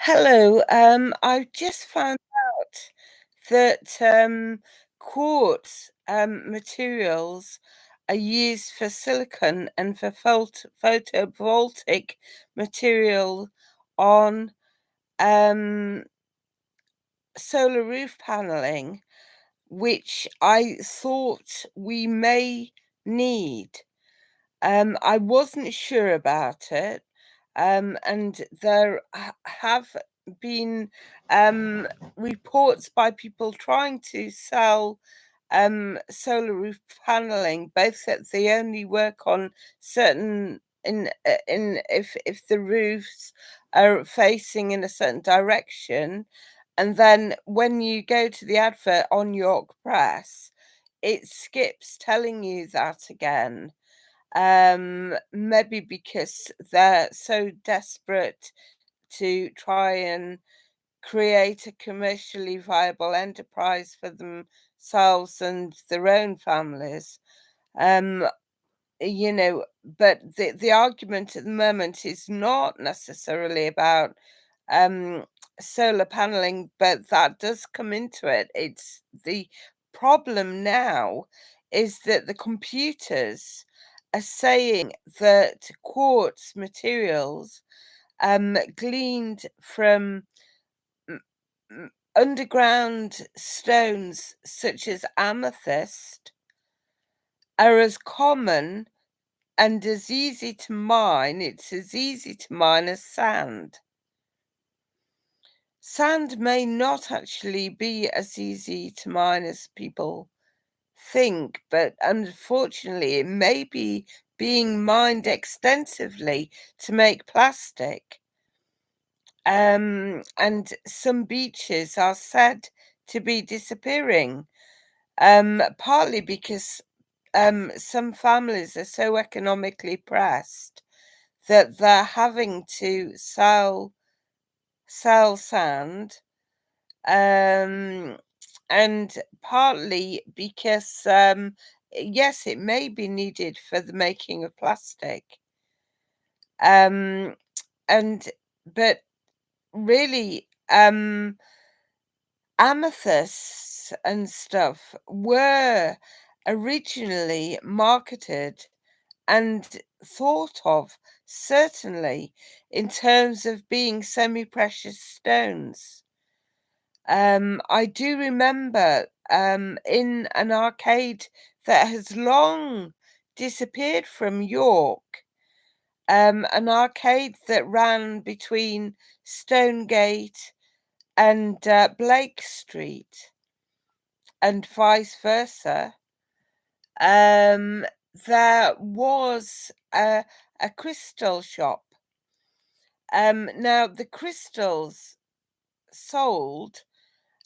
Hello. I've just found out that quartz materials are used for silicon and for photovoltaic material on um, solar roof paneling, which I thought we may need. I wasn't sure about it, and there have been reports by people trying to sell solar roof paneling, both that they only work on certain in if the roofs are facing in a certain direction, and then when you go to the advert on York Press, it skips telling you that again. Maybe because they're so desperate to try and create a commercially viable enterprise for themselves and their own families. Um, but the argument at the moment is not necessarily about um solar paneling, but that does come into it. It's the problem now is that the computers are saying that quartz materials gleaned from mm, underground stones such as amethyst are as common and as easy to mine. It's as easy to mine as sand. Sand may not actually be as easy to mine as people think, but unfortunately, it may be being mined extensively to make plastic. And some beaches are said to be disappearing, partly because some families are so economically pressed that they're having to sell sand, um, and partly because yes, it may be needed for the making of plastic, um, and but really, amethysts and stuff were originally marketed and thought of certainly in terms of being semi-precious stones. I do remember in an arcade that has long disappeared from York, an arcade that ran between Stonegate and Blake Street and vice versa. Um, there was a crystal shop. Now, the crystals sold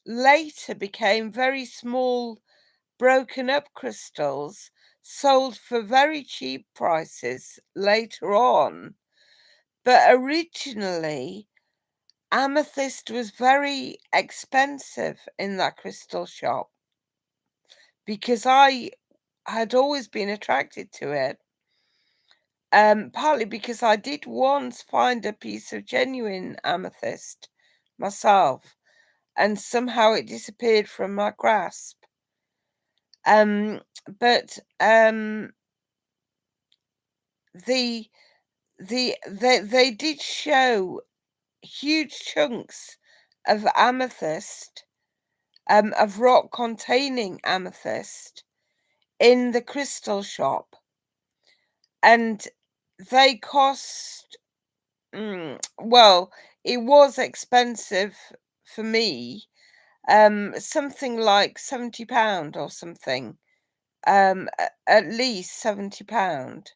later became very small, broken up crystals sold for very cheap prices later on. But originally, amethyst was very expensive in that crystal shop because I had always been attracted to it. Partly because I did once find a piece of genuine amethyst myself, and somehow it disappeared from my grasp. Um, but the they did show huge chunks of amethyst, of rock containing amethyst in the crystal shop, and they cost well, it was expensive for me, something like £70 or something, at least £70.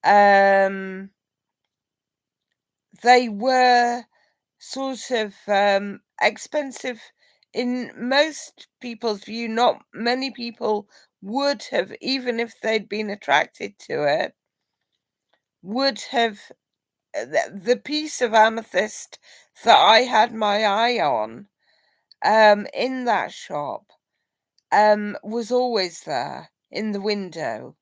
Um, they were sort of expensive in most people's view. Not many people would have, even if they'd been attracted to it, would have the piece of amethyst that I had my eye on in that shop was always there in the window.